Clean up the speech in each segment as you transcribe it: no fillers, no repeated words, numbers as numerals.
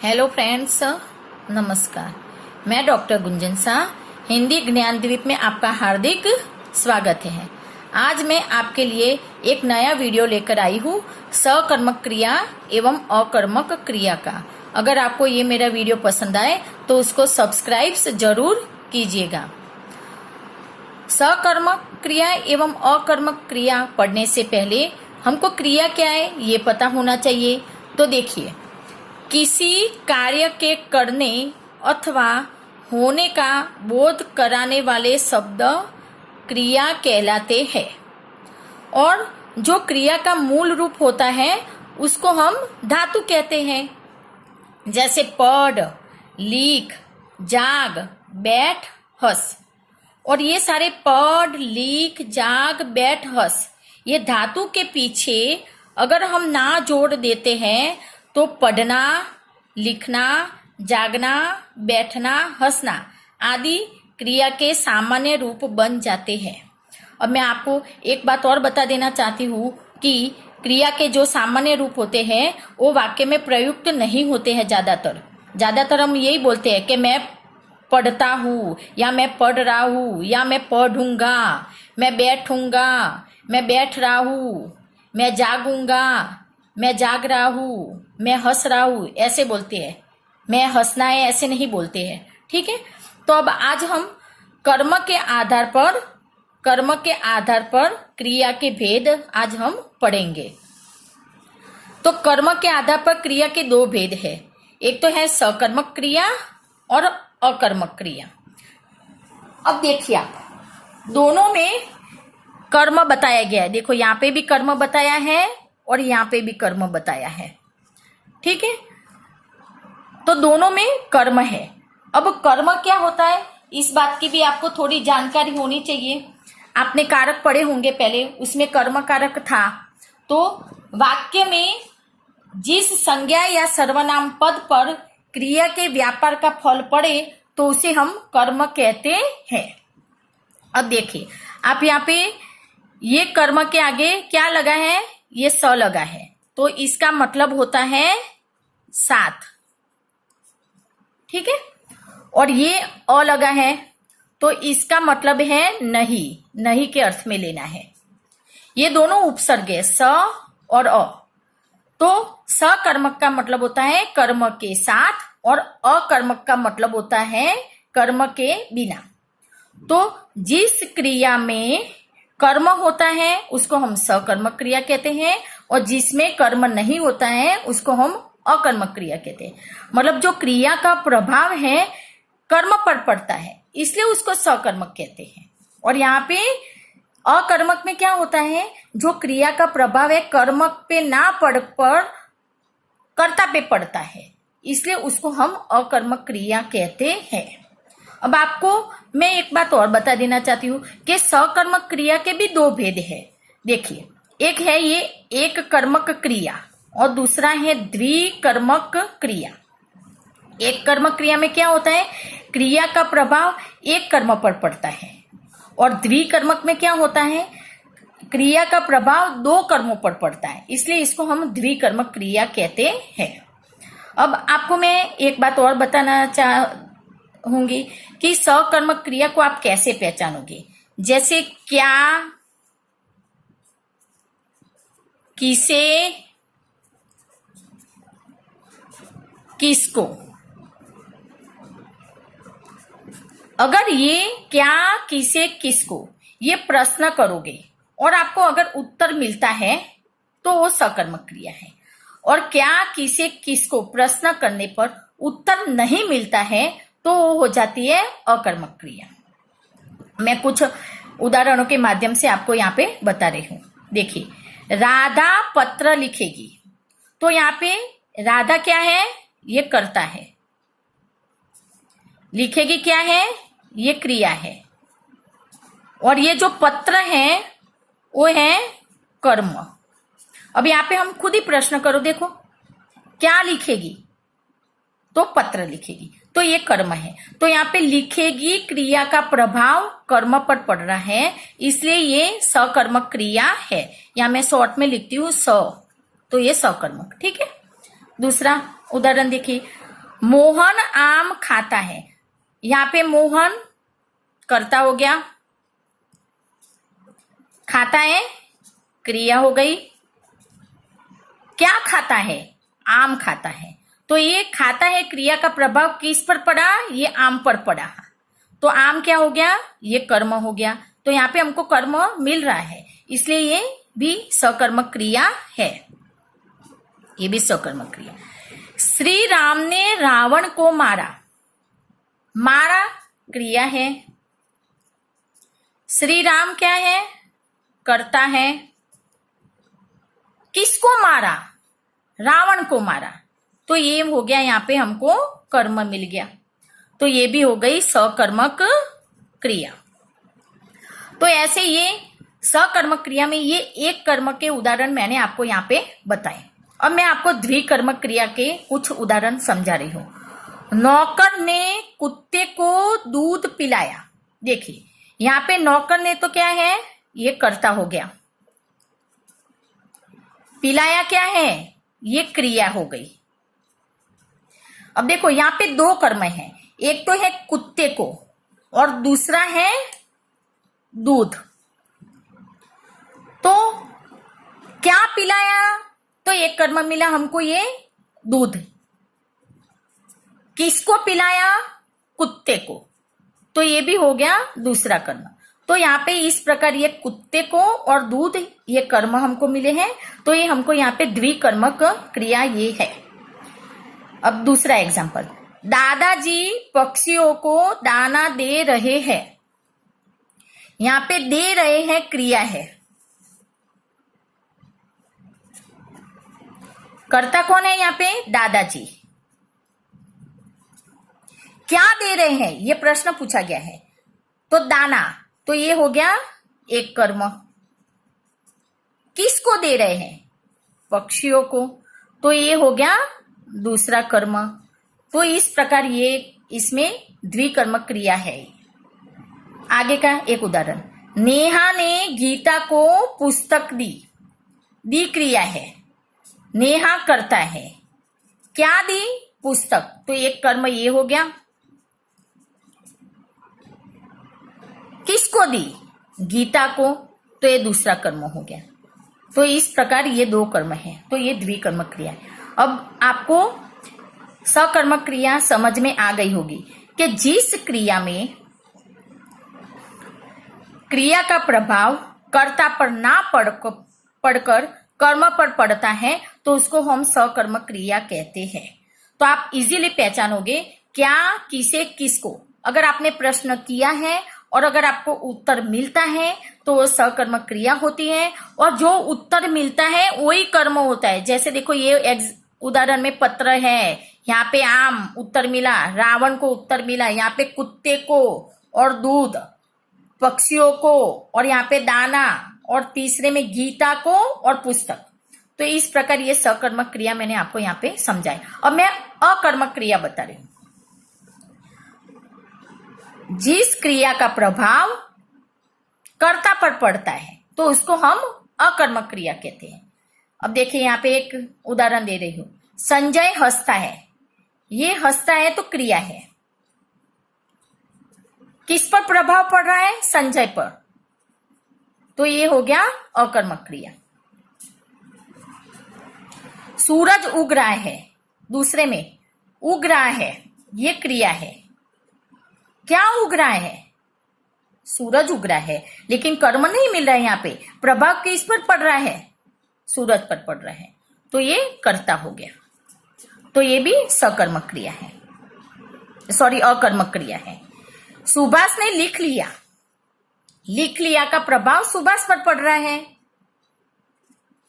Hello friends, नमस्कार। मैं doctor Gunjan Shah Hindi ज्ञानद्वीप में आपका हार्दिक स्वागत है। आज मैं आपके लिए एक नया वीडियो लेकर आई हूँ सकर्मक क्रिया एवं अकर्मक क्रिया का। अगर आपको ये मेरा वीडियो पसंद आए तो उसको सब्सक्राइब जरूर कीजिएगा। सकर्मक क्रिया एवं अकर्मक क्रिया पढ़ने से पहले हमको क्रिया क्या है ये पता होना चाहिए। तो देखिए, किसी कार्य के करने अथवा होने का बोध कराने वाले शब्द क्रिया कहलाते हैं और जो क्रिया का मूल रूप होता है उसको हम धातु कहते हैं। जैसे पढ़, लिख, जाग, बैठ, हंस। और ये सारे पढ़, लिख, जाग, बैठ, हंस ये धातु के पीछे अगर हम ना जोड़ देते हैं तो पढ़ना, लिखना, जागना, बैठना, हंसना आदि क्रिया के सामान्य रूप बन जाते हैं। अब मैं आपको एक बात और बता देना चाहती हूँ कि क्रिया के जो सामान्य रूप होते हैं वो वाक्य में प्रयुक्त नहीं होते हैं। ज्यादातर हम यही बोलते हैं कि मैं पढ़ता हूँ या मैं पढ़ रहा हूँ या मैं पढ़ूंगा, मैं बैठूंगा, मैं बैठ रहा हूँ, मैं जागूंगा, मैं जाग रहा हूँ, मैं हंस रहा हूँ, ऐसे बोलते हैं। मैं हंसना है ऐसे नहीं बोलते हैं। ठीक है, तो अब आज हम कर्म के आधार पर क्रिया के भेद आज हम पढ़ेंगे। तो कर्म के आधार पर क्रिया के दो भेद है। एक तो है सकर्मक क्रिया और अकर्मक क्रिया। अब देखिए, आप दोनों में कर्म बताया गया है। देखो, यहाँ पे भी कर्म बताया है और यहाँ पे भी कर्म बताया है। ठीक है, तो दोनों में कर्म है। अब कर्म क्या होता है इस बात की भी आपको थोड़ी जानकारी होनी चाहिए। आपने कारक पढ़े होंगे पहले, उसमें कर्म कारक था। तो वाक्य में जिस संज्ञा या सर्वनाम पद पर क्रिया के व्यापार का फल पड़े तो उसे हम कर्म कहते हैं। अब देखिए, आप यहाँ पे ये कर्म के आगे क्या लगा है, ये स लगा है, तो इसका मतलब होता है साथ। ठीक है, और ये अ लगा है तो इसका मतलब है नहीं के अर्थ में लेना है। ये दोनों उपसर्ग है, स और अ। तो सकर्मक का मतलब होता है कर्म के साथ और अकर्मक का मतलब होता है कर्म के बिना। तो जिस क्रिया में कर्म होता है उसको हम सकर्मक क्रिया कहते हैं और जिसमें कर्म नहीं होता है उसको हम अकर्मक क्रिया कहते हैं। मतलब जो क्रिया का प्रभाव है कर्म पर पड़ता है इसलिए उसको सकर्मक कहते हैं। और यहाँ पे अकर्मक में क्या होता है, जो क्रिया का प्रभाव है कर्मक पे ना पड़ पर कर्ता पे पड़ता है, इसलिए उसको हम अकर्मक क्रिया कहते हैं। अब आपको मैं एक बात और बता देना चाहती हूँ कि सकर्मक क्रिया के भी दो भेद है। देखिए, एक है ये एक कर्मक क्रिया और दूसरा है द्विकर्मक क्रिया। एक कर्मक क्रिया में क्या होता है, क्रिया का प्रभाव एक कर्म पर पड़ता है और द्विकर्मक में क्या होता है, क्रिया का प्रभाव दो कर्मों पर पड़ता है, इसलिए इसको हम द्विकर्मक क्रिया कहते हैं। अब आपको मैं एक बात और बताना चाहूंगी कि सकर्मक क्रिया को आप कैसे पहचानोगे। जैसे क्या, किसे, किसको। अगर ये क्या, किसे, किसको ये प्रश्न करोगे और आपको अगर उत्तर मिलता है तो वो सकर्मक क्रिया है। और क्या, किसे, किसको प्रश्न करने पर उत्तर नहीं मिलता है तो वो हो जाती है अकर्मक क्रिया। मैं कुछ उदाहरणों के माध्यम से आपको यहाँ पे बता रही हूँ। देखिए, राधा पत्र लिखेगी, तो यहाँ पे राधा क्या है, ये कर्ता है। लिखेगी क्या है, ये क्रिया है। और ये जो पत्र है वो है कर्म। अब यहाँ पे हम खुद ही प्रश्न करो, देखो क्या लिखेगी, तो पत्र लिखेगी, तो ये कर्म है। तो यहाँ पे लिखेगी क्रिया का प्रभाव कर्म पर पड़ रहा है, इसलिए ये सकर्मक क्रिया है। यहाँ मैं शॉर्ट में लिखती हूँ स, तो ये सकर्मक। ठीक है, दूसरा उदाहरण देखिए, मोहन आम खाता है। यहाँ पे मोहन कर्ता हो गया, खाता है क्रिया हो गई। क्या खाता है? आम खाता है। तो ये खाता है क्रिया का प्रभाव किस पर पड़ा? ये आम पर पड़ा। तो आम क्या हो गया? ये कर्म हो गया। तो यहाँ पे हमको कर्म मिल रहा है, इसलिए ये भी सकर्मक क्रिया है। ये भी सकर्मक क्रिया। श्री राम ने रावण को मारा। मारा क्रिया है। श्री राम क्या है? कर्ता है। किसको मारा? रावण को मारा। तो ये हो गया, यहाँ पे हमको कर्म मिल गया। तो ये भी हो गई सकर्मक क्रिया। तो ऐसे ये सकर्मक क्रिया में ये एक कर्म के उदाहरण मैंने आपको यहाँ पे बताए। अब मैं आपको द्विकर्मक क्रिया के कुछ उदाहरण समझा रही हूं। नौकर ने कुत्ते को दूध पिलाया। देखिए यहाँ पे नौकर ने तो क्या है? ये कर्ता हो गया। पिलाया क्या है? ये क्रिया हो गई। अब देखो यहाँ पे दो कर्म है, एक तो है कुत्ते को और दूसरा है दूध। तो क्या पिलाया? तो एक कर्म मिला हमको, ये दूध। किसको पिलाया? कुत्ते को। तो ये भी हो गया दूसरा कर्म। तो यहाँ पे इस प्रकार ये कुत्ते को और दूध ये कर्म हमको मिले हैं। तो ये हमको यहाँ पे द्विकर्मक क्रिया ये है। अब दूसरा एग्जांपल, दादाजी पक्षियों को दाना दे रहे हैं। यहाँ पे दे रहे हैं क्रिया है। कर्ता कौन है यहाँ पे? दादाजी। क्या दे रहे हैं? ये प्रश्न पूछा गया है। तो दाना, तो ये हो गया एक कर्म। किसको दे रहे हैं? पक्षियों को। तो ये हो गया दूसरा कर्म। तो इस प्रकार ये इसमें द्विकर्मक क्रिया है। आगे का एक उदाहरण, नेहा ने गीता को पुस्तक दी। दी क्रिया है। नेहा करता है। क्या दी? पुस्तक। तो एक कर्म ये हो गया। किसको दी? गीता को। तो ये दूसरा कर्म हो गया। तो इस प्रकार ये दो कर्म है। तो ये द्विकर्मक क्रिया है। अब आपको सकर्मक क्रिया समझ में आ गई होगी कि जिस क्रिया में क्रिया का प्रभाव कर्ता पर ना पड़कर कर्म पर पड़ता है तो उसको हम सकर्मक क्रिया कहते हैं। तो आप इजीली पहचानोगे क्या, किसे, किसको। अगर आपने प्रश्न किया है और अगर आपको उत्तर मिलता है तो वो सकर्मक क्रिया होती है, और जो उत्तर मिलता है वही कर्म होता है। जैसे देखो ये उदाहरण में पत्र है, यहाँ पे आम उत्तर मिला, रावण को उत्तर मिला, यहाँ पे कुत्ते को और दूध, पक्षियों को और यहाँ पे दाना, और तीसरे में गीता को और पुस्तक। तो इस प्रकार ये सकर्मक क्रिया मैंने आपको यहाँ पे समझाई। अब मैं अकर्मक क्रिया बता रही हूं। जिस क्रिया का प्रभाव कर्ता पर पड़ता है तो उसको हम अकर्मक क्रिया कहते हैं। अब देखिए यहाँ पे एक उदाहरण दे रही हूं। संजय हंसता है। ये हंसता है तो क्रिया है। किस पर प्रभाव पड़ रहा है? संजय पर। तो ये हो गया अकर्मक क्रिया। सूरज उग रहा है, दूसरे में उग रहा है, ये क्रिया है। क्या उग रहा है? सूरज उग रहा है, लेकिन कर्म नहीं मिल रहा है। यहाँ पे प्रभाव किस पर पड़ रहा है? सूरज पर पड़ रहा है। तो ये कर्ता हो गया। तो ये भी सकर्मक क्रिया है, सॉरी अकर्मक क्रिया है। सुभाष ने लिख लिया। लिख लिया का प्रभाव सुभाष पर पड़ रहा है।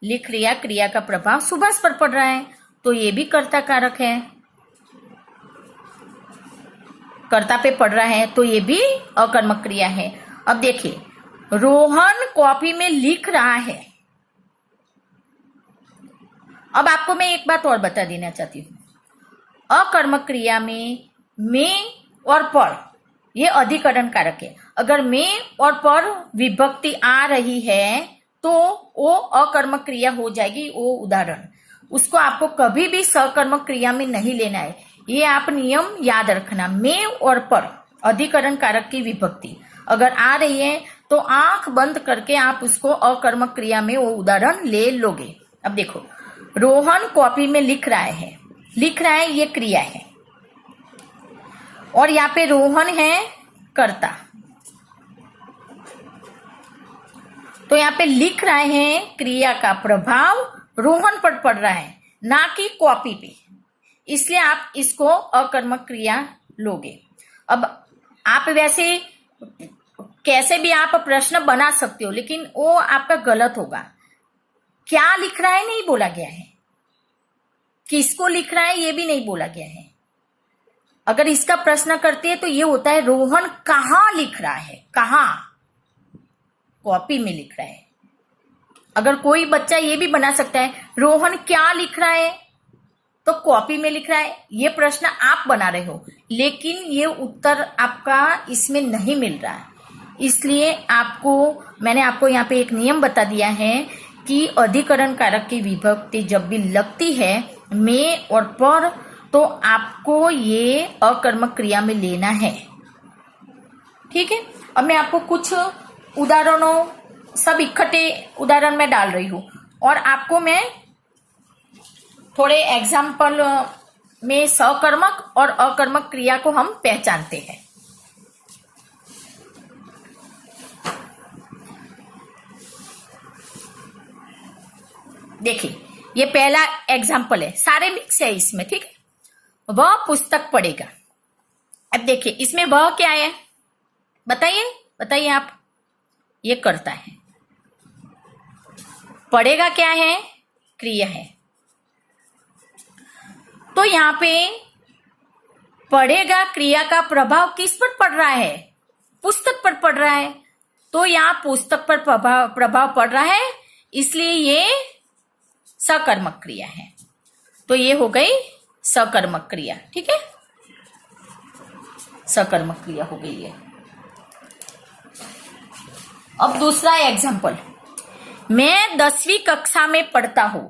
लिख लिया क्रिया का प्रभाव सुभाष पर पड़ रहा है। तो ये भी कर्ता कारक है, कर्ता पे पड़ रहा है। तो ये भी अकर्मक क्रिया है। अब देखिए, रोहन कॉपी में लिख रहा है। अब आपको मैं एक बात और बता देना चाहती हूं। अकर्मक क्रिया में और पर ये अधिकरण कारक है। अगर में और पर विभक्ति आ रही है तो वो अकर्मक क्रिया हो जाएगी। वो उदाहरण उसको आपको कभी भी सकर्मक क्रिया में नहीं लेना है। ये आप नियम याद रखना। में और पर अधिकरण कारक की विभक्ति अगर आ रही है तो आंख बंद करके आप उसको अकर्मक क्रिया में वो उदाहरण ले लोगे। अब देखो, रोहन कॉपी में लिख रहा है, ये क्रिया है, और यहाँ पे रोहन है कर्ता। तो यहाँ पे लिख रहे हैं, क्रिया का प्रभाव रोहन पर पड़ रहा है, ना कि कॉपी पे, इसलिए आप इसको अकर्मक क्रिया लोगे। अब आप वैसे कैसे भी आप प्रश्न बना सकते हो, लेकिन वो आपका गलत होगा। क्या लिख रहा है नहीं बोला गया है, किसको लिख रहा है ये भी नहीं बोला गया है। अगर इसका प्रश्न करते हैं तो ये होता है रोहन कहाँ लिख रहा है, कहाँ, कॉपी में लिख रहा है। अगर कोई बच्चा ये भी बना सकता है रोहन क्या लिख रहा है, तो कॉपी में लिख रहा है, ये प्रश्न आप बना रहे हो, लेकिन ये उत्तर आपका इसमें नहीं मिल रहा है। इसलिए मैंने आपको यहाँ पे एक नियम बता दिया है कि अधिकरण कारक की विभक्ति जब भी लगती है में और पर, तो आपको ये अकर्मक क्रिया में लेना है। ठीक है, अब मैं आपको कुछ उदाहरणों, सब इकट्ठे उदाहरण में डाल रही हूं, और आपको मैं थोड़े एग्जाम्पल में सकर्मक और अकर्मक क्रिया को हम पहचानते हैं। देखिए, ये पहला एग्जाम्पल है, सारे मिक्स है इसमें। ठीक है, वह पुस्तक पढ़ेगा। अब देखिए, इसमें वह क्या है, बताइए आप। ये करता है, पढ़ेगा क्या है, क्रिया है। तो यहां पे पढ़ेगा क्रिया का प्रभाव किस पर पड़ रहा है, पुस्तक पर पड़ रहा है। तो यहां पुस्तक पर प्रभाव पड़ रहा है, इसलिए ये सकर्मक क्रिया है। तो ये हो गई सकर्मक क्रिया। ठीक है, सकर्मक क्रिया हो गई है। अब दूसरा एग्जाम्पल, मैं 10वीं कक्षा में पढ़ता हूं।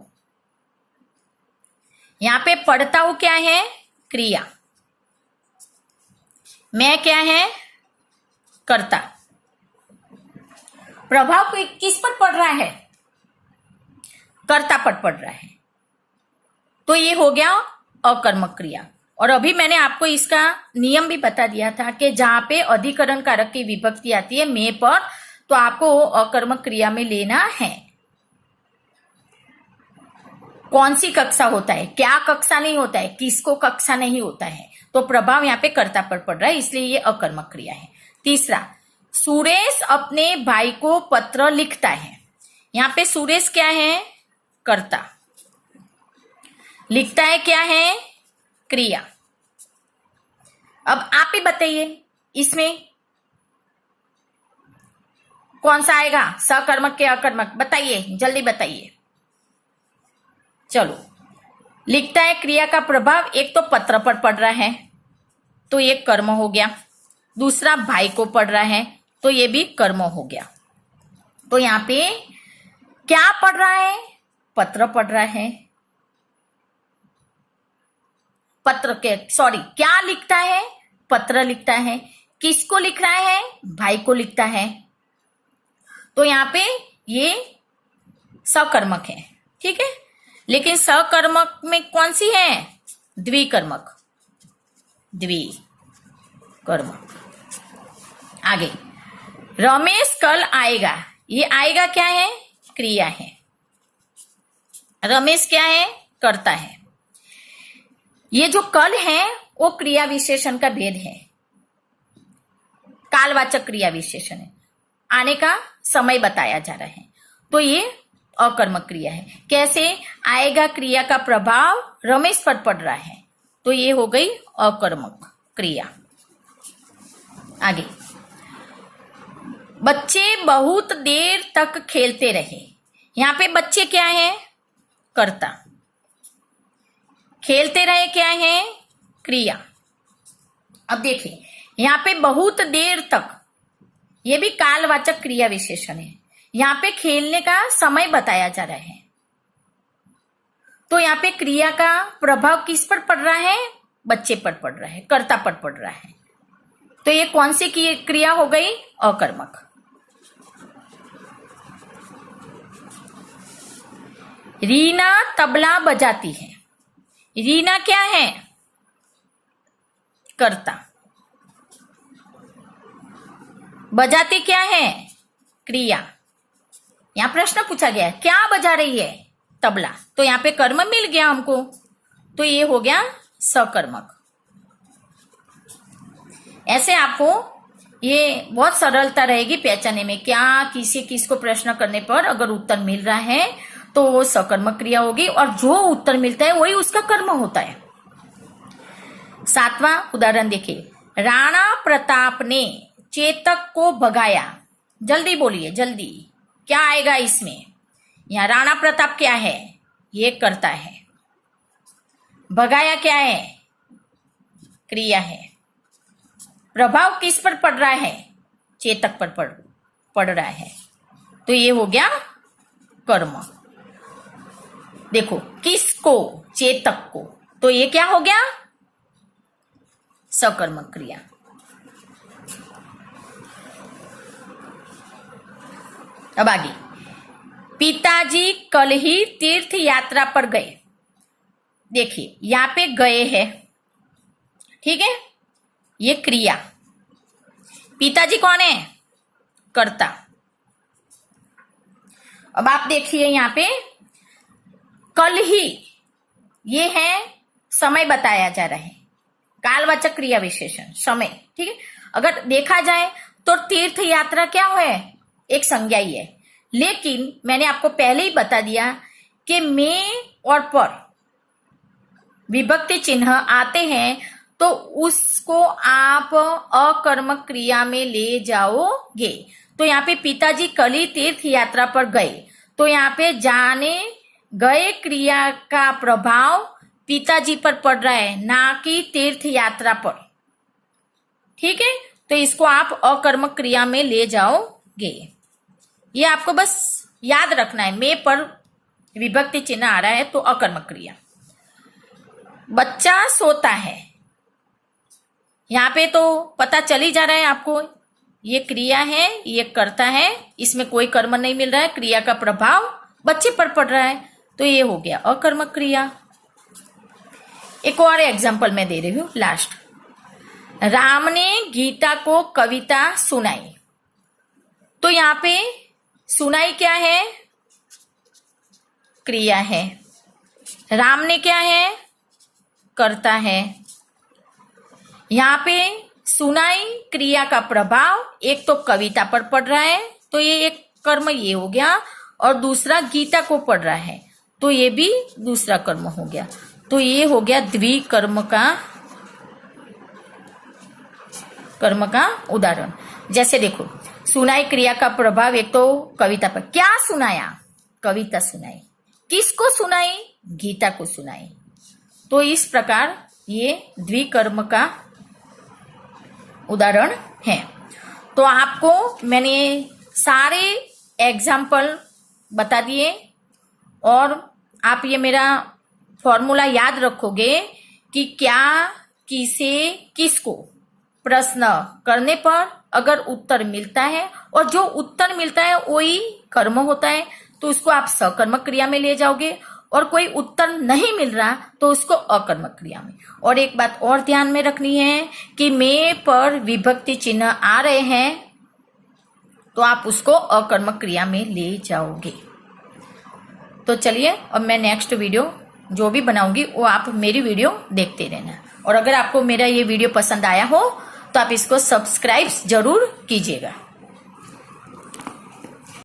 यहां पे पढ़ता हूं क्या है, क्रिया। मैं क्या है, कर्ता। प्रभाव किस पर पड़ रहा है, कर्ता पर पड़ रहा है। तो ये हो गया अकर्मक क्रिया। और अभी मैंने आपको इसका नियम भी बता दिया था कि जहां पे अधिकरण कारक की विभक्ति आती है में पर, तो आपको अकर्मक क्रिया में लेना है। कौन सी कक्षा होता है, क्या कक्षा नहीं होता है, किसको कक्षा नहीं होता है, तो प्रभाव यहाँ पे कर्ता पर पड़ रहा है, इसलिए ये अकर्मक क्रिया है। तीसरा, सुरेश अपने भाई को पत्र लिखता है। यहाँ पे सुरेश क्या है, कर्ता। लिखता है क्या है, क्रिया। अब आप ही बताइए इसमें कौन सा आएगा, सकर्मक के अकर्मक, बताइए, जल्दी बताइए। चलो, लिखता है क्रिया का प्रभाव एक तो पत्र पर पड़ रहा है, तो ये कर्म हो गया। दूसरा, भाई को पड़ रहा है, तो ये भी कर्म हो गया। तो यहां पे क्या पढ़ रहा है, पत्र पढ़ रहा है। क्या लिखता है, पत्र लिखता है। किसको लिख रहा है, भाई को लिखता है। तो यहां पे ये सकर्मक है। ठीक है, लेकिन सकर्मक में कौन सी है, द्विकर्मक। आगे, रमेश कल आएगा। ये आएगा क्या है, क्रिया है। रमेश क्या है, करता है। ये जो कल है वो क्रिया विशेषण का भेद है, कालवाचक क्रिया विशेषण है, आने का समय बताया जा रहा है। तो ये अकर्मक क्रिया है। कैसे आएगा, क्रिया का प्रभाव रमेश पर पड़ रहा है, तो ये हो गई अकर्मक क्रिया। आगे, बच्चे बहुत देर तक खेलते रहे। यहां पे बच्चे क्या है, कर्ता। खेलते रहे क्या है, क्रिया। अब देखिए, यहां पे बहुत देर तक, ये भी कालवाचक क्रिया विशेषण है। यहां पे खेलने का समय बताया जा रहा है, तो यहां पे क्रिया का प्रभाव किस पर पड़ रहा है, बच्चे पर पड़ रहा है, कर्ता पर पड़ रहा है। तो ये कौन सी क्रिया हो गई? अकर्मक। रीना तबला बजाती है। रीना क्या है? कर्ता। बजाती क्या है? क्रिया। यहां प्रश्न पूछा गया है, क्या बजा रही है? तबला। तो यहां पे कर्म मिल गया हमको, तो ये हो गया सकर्मक। ऐसे आपको ये बहुत सरलता रहेगी पहचानने में, क्या किसी किसको प्रश्न करने पर अगर उत्तर मिल रहा है तो वो सकर्मक क्रिया होगी, और जो उत्तर मिलता है वही उसका कर्म होता है। 7वां उदाहरण देखिए, राणा प्रताप ने चेतक को भगाया। जल्दी बोलिए, जल्दी, क्या आएगा इसमें? यहां राणा प्रताप क्या है? ये कर्ता है। भगाया क्या है? क्रिया है। प्रभाव किस पर पड़ रहा है? चेतक पर पड़ रहा है, तो ये हो गया कर्म। देखो, किसको? चेतक को, तो ये क्या हो गया? सकर्मक क्रिया। अब आगे, पिताजी कल ही तीर्थ यात्रा पर गए। देखिए यहां पे गए है, ठीक है, ये क्रिया। पिताजी कौन है? कर्ता। अब आप देखिए यहां पे कल ही, ये है समय बताया जा रहा है, कालवाचक क्रिया विशेषण समय, ठीक है। अगर देखा जाए तो तीर्थ यात्रा क्या है? एक संज्ञा ही है, लेकिन मैंने आपको पहले ही बता दिया कि में और पर विभक्ति चिन्ह आते हैं तो उसको आप अकर्मक क्रिया में ले जाओगे। तो यहाँ पे पिताजी कल ही तीर्थ यात्रा पर गए, तो यहाँ पे जाने गए क्रिया का प्रभाव पिताजी पर पड़ रहा है, ना कि तीर्थ यात्रा पर, ठीक है। तो इसको आप अकर्मक क्रिया में ले जाओगे। ये आपको बस याद रखना है, में पर विभक्ति चिन्ह आ रहा है तो अकर्मक क्रिया। बच्चा सोता है, यहाँ पे तो पता चल ही जा रहा है आपको, ये क्रिया है, ये कर्ता है, इसमें कोई कर्म नहीं मिल रहा है, क्रिया का प्रभाव बच्चे पर पड़ रहा है, तो ये हो गया अकर्मक क्रिया। एक और एग्जाम्पल मैं दे रही हूं, लास्ट। राम ने गीता को कविता सुनाई। तो यहाँ पे सुनाई क्या है? क्रिया है। राम ने क्या है? कर्ता है। यहाँ पे सुनाई क्रिया का प्रभाव एक तो कविता पर पड़ रहा है, तो ये एक कर्म ये हो गया, और दूसरा गीता को पड़ रहा है, तो ये भी दूसरा कर्म हो गया। तो ये हो गया द्विकर्म का उदाहरण। जैसे देखो, सुनाई क्रिया का प्रभाव एक तो कविता पर, क्या सुनाया? कविता सुनाई। किसको सुनाई? गीता को सुनाई। तो इस प्रकार ये द्विकर्म का उदाहरण है। तो आपको मैंने सारे एग्जाम्पल बता दिए, और आप ये मेरा फॉर्मूला याद रखोगे कि क्या, किसे, किसको प्रश्न करने पर अगर उत्तर मिलता है, और जो उत्तर मिलता है वही कर्म होता है, तो उसको आप सकर्मक क्रिया में ले जाओगे, और कोई उत्तर नहीं मिल रहा तो उसको अकर्मक क्रिया में। और एक बात और ध्यान में रखनी है कि में पर विभक्ति चिन्ह आ रहे हैं तो आप उसको अकर्मक क्रिया में ले जाओगे। तो चलिए, अब मैं नेक्स्ट वीडियो जो भी बनाऊंगी वो आप मेरी वीडियो देखते रहना, और अगर आपको मेरा ये वीडियो पसंद आया हो तो आप इसको सब्सक्राइब जरूर कीजिएगा।